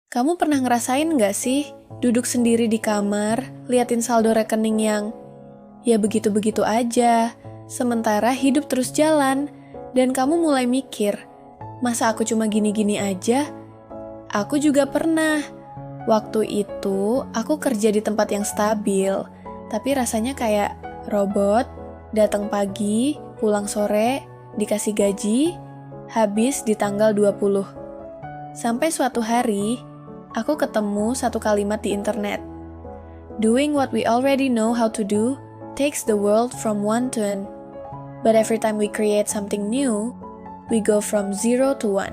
Kamu pernah ngerasain nggak sih duduk sendiri di kamar, liatin saldo rekening yang ya begitu-begitu aja, sementara hidup terus jalan, dan kamu mulai mikir, masa aku cuma gini-gini aja? Aku juga pernah. Waktu itu, aku kerja di tempat yang stabil, tapi rasanya kayak robot, datang pagi, pulang sore, dikasih gaji, habis di tanggal 20. Sampai suatu hari, aku ketemu satu kalimat di internet. Doing what we already know how to do takes the world from 1 to 10. But every time we create something new, we go from 0 to 1.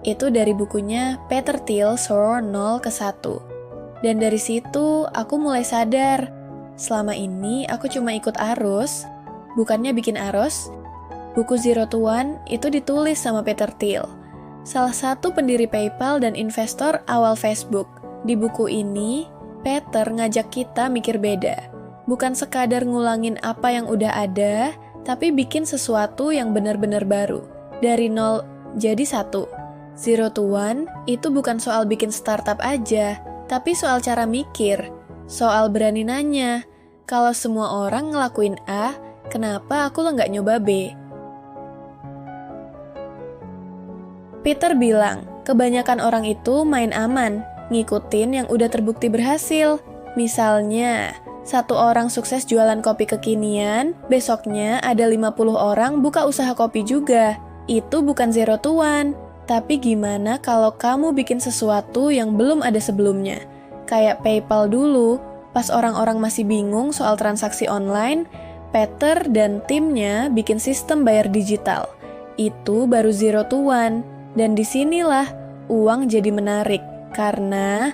Itu dari bukunya Peter Thiel, Soror 0 ke 1. Dan dari situ aku mulai sadar, selama ini aku cuma ikut arus, bukannya bikin arus. Buku Zero to One itu ditulis sama Peter Thiel, salah satu pendiri PayPal dan investor awal Facebook. Di buku ini, Peter ngajak kita mikir beda. Bukan sekadar ngulangin apa yang udah ada, tapi bikin sesuatu yang benar-benar baru. Dari 0 jadi 1. Zero to One itu bukan soal bikin startup aja, tapi soal cara mikir, soal berani nanya, kalau semua orang ngelakuin A, kenapa aku lo nggak nyoba B? Peter bilang, kebanyakan orang itu main aman, ngikutin yang udah terbukti berhasil. Misalnya, satu orang sukses jualan kopi kekinian, besoknya ada 50 orang buka usaha kopi juga. Itu bukan zero to one. Tapi gimana kalau kamu bikin sesuatu yang belum ada sebelumnya? Kayak PayPal dulu, pas orang-orang masih bingung soal transaksi online, Peter dan timnya bikin sistem bayar digital. Itu baru zero to one. Dan disinilah uang jadi menarik, karena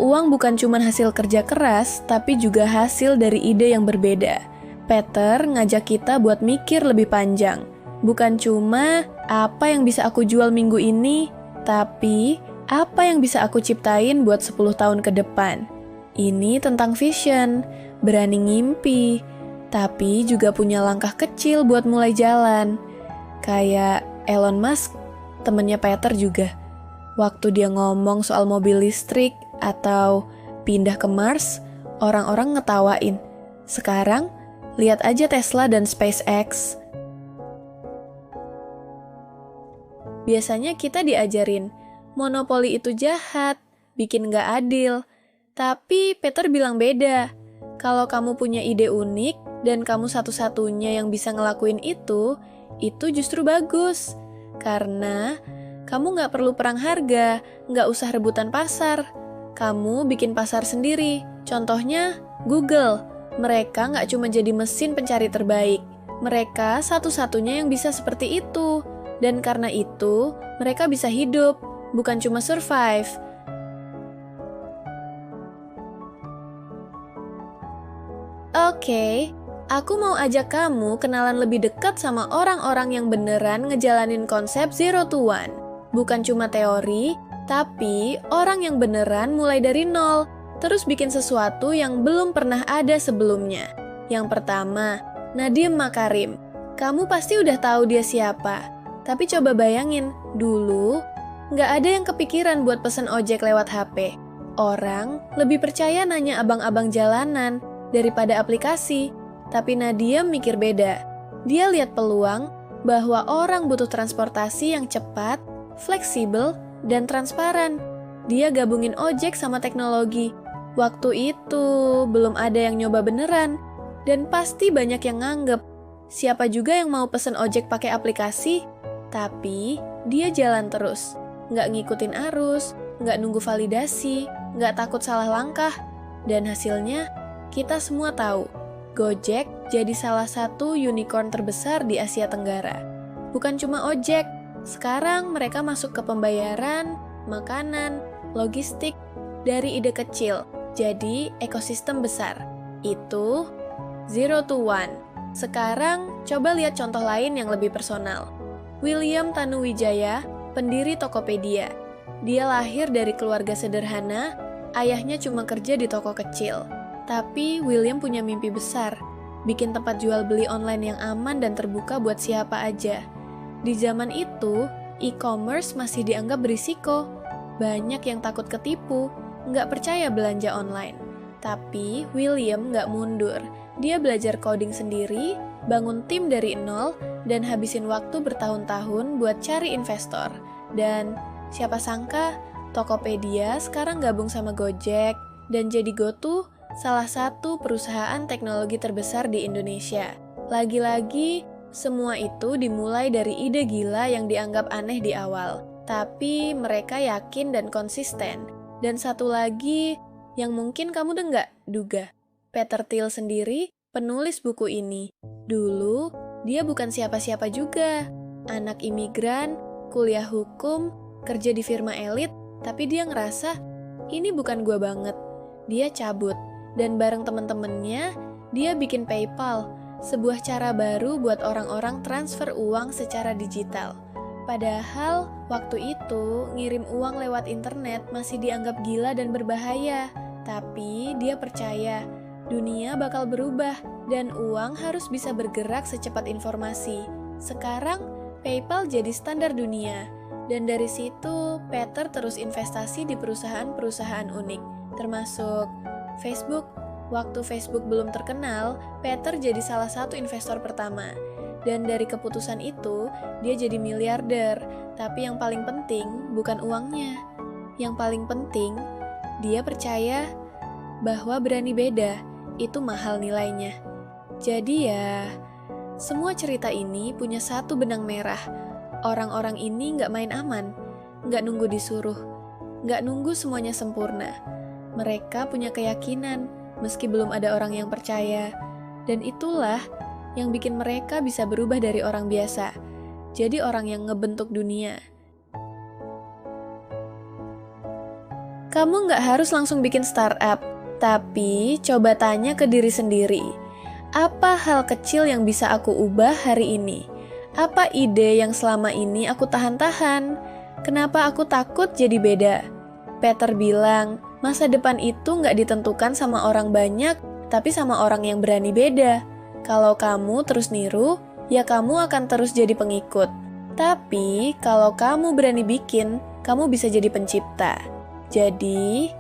uang bukan cuma hasil kerja keras, tapi juga hasil dari ide yang berbeda. Peter ngajak kita buat mikir lebih panjang. Bukan cuma apa yang bisa aku jual minggu ini, tapi apa yang bisa aku ciptain buat 10 tahun ke depan. Ini tentang vision, berani ngimpi, tapi juga punya langkah kecil buat mulai jalan. Kayak Elon Musk, temennya Peter juga. Waktu dia ngomong soal mobil listrik atau pindah ke Mars, orang-orang ngetawain. Sekarang, lihat aja Tesla dan SpaceX. Biasanya kita diajarin, monopoli itu jahat, bikin gak adil. Tapi Peter bilang beda. Kalau kamu punya ide unik dan kamu satu-satunya yang bisa ngelakuin itu justru bagus. Karena kamu gak perlu perang harga, gak usah rebutan pasar. Kamu bikin pasar sendiri. Contohnya Google. Mereka gak cuma jadi mesin pencari terbaik. Mereka satu-satunya yang bisa seperti itu. Dan karena itu, mereka bisa hidup, bukan cuma survive. Oke, aku mau ajak kamu kenalan lebih dekat sama orang-orang yang beneran ngejalanin konsep Zero to One. Bukan cuma teori, tapi orang yang beneran mulai dari nol, terus bikin sesuatu yang belum pernah ada sebelumnya. Yang pertama, Nadiem Makarim. Kamu pasti udah tahu dia siapa. Tapi coba bayangin, dulu nggak ada yang kepikiran buat pesen ojek lewat HP. Orang lebih percaya nanya abang-abang jalanan daripada aplikasi. Tapi Nadiem mikir beda. Dia lihat peluang bahwa orang butuh transportasi yang cepat, fleksibel, dan transparan. Dia gabungin ojek sama teknologi. Waktu itu belum ada yang nyoba beneran. Dan pasti banyak yang nganggep, siapa juga yang mau pesen ojek pakai aplikasi? Tapi dia jalan terus, nggak ngikutin arus, nggak nunggu validasi, nggak takut salah langkah. Dan hasilnya, kita semua tahu, Gojek jadi salah satu unicorn terbesar di Asia Tenggara. Bukan cuma ojek, sekarang mereka masuk ke pembayaran, makanan, logistik, dari ide kecil, jadi ekosistem besar. Itu Zero to One. Sekarang, coba lihat contoh lain yang lebih personal. William Tanuwijaya, pendiri Tokopedia. Dia lahir dari keluarga sederhana, ayahnya cuma kerja di toko kecil. Tapi William punya mimpi besar, bikin tempat jual beli online yang aman dan terbuka buat siapa aja. Di zaman itu, e-commerce masih dianggap berisiko. Banyak yang takut ketipu, nggak percaya belanja online. Tapi William nggak mundur. Dia belajar coding sendiri, bangun tim dari nol, dan habisin waktu bertahun-tahun buat cari investor. Dan siapa sangka Tokopedia sekarang gabung sama Gojek dan jadi GoTo, salah satu perusahaan teknologi terbesar di Indonesia. Lagi-lagi, semua itu dimulai dari ide gila yang dianggap aneh di awal. Tapi mereka yakin dan konsisten. Dan satu lagi yang mungkin kamu nggak duga. Peter Thiel sendiri penulis buku ini. Dulu, dia bukan siapa-siapa juga. Anak imigran, kuliah hukum, kerja di firma elit, tapi dia ngerasa, ini bukan gua banget. Dia cabut, dan bareng temen-temennya, dia bikin PayPal, sebuah cara baru buat orang-orang transfer uang secara digital. Padahal, waktu itu, ngirim uang lewat internet masih dianggap gila dan berbahaya. Tapi, dia percaya, dunia bakal berubah, dan uang harus bisa bergerak secepat informasi. Sekarang, PayPal jadi standar dunia. Dan dari situ, Peter terus investasi di perusahaan-perusahaan unik, termasuk Facebook. Waktu Facebook belum terkenal, Peter jadi salah satu investor pertama. Dan dari keputusan itu, dia jadi miliarder. Tapi yang paling penting bukan uangnya. Yang paling penting, dia percaya bahwa berani beda, itu mahal nilainya. Jadi ya, semua cerita ini punya satu benang merah. Orang-orang ini nggak main aman, nggak nunggu disuruh, nggak nunggu semuanya sempurna. Mereka punya keyakinan, meski belum ada orang yang percaya. Dan itulah yang bikin mereka bisa berubah dari orang biasa, jadi orang yang ngebentuk dunia. Kamu nggak harus langsung bikin startup, tapi coba tanya ke diri sendiri, apa hal kecil yang bisa aku ubah hari ini? Apa ide yang selama ini aku tahan-tahan? Kenapa aku takut jadi beda? Peter bilang, masa depan itu nggak ditentukan sama orang banyak, tapi sama orang yang berani beda. Kalau kamu terus niru, ya kamu akan terus jadi pengikut. Tapi, kalau kamu berani bikin, kamu bisa jadi pencipta. Jadi,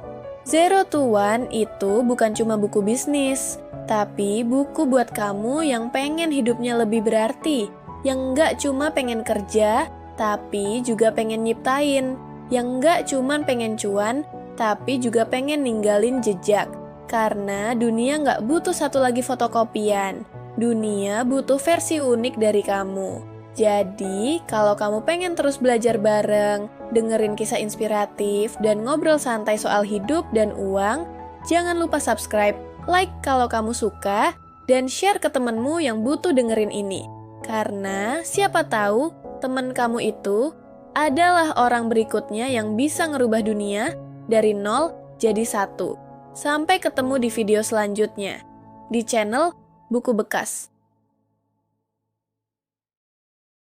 Zero to One itu bukan cuma buku bisnis, tapi buku buat kamu yang pengen hidupnya lebih berarti, yang nggak cuma pengen kerja, tapi juga pengen nyiptain, yang nggak cuma pengen cuan, tapi juga pengen ninggalin jejak. Karena dunia nggak butuh satu lagi fotokopian, dunia butuh versi unik dari kamu. Jadi, kalau kamu pengen terus belajar bareng, dengerin kisah inspiratif, dan ngobrol santai soal hidup dan uang, jangan lupa subscribe, like kalau kamu suka, dan share ke temenmu yang butuh dengerin ini. Karena siapa tahu teman kamu itu adalah orang berikutnya yang bisa ngerubah dunia dari 0 jadi 1. Sampai ketemu di video selanjutnya di channel Buku Bekas.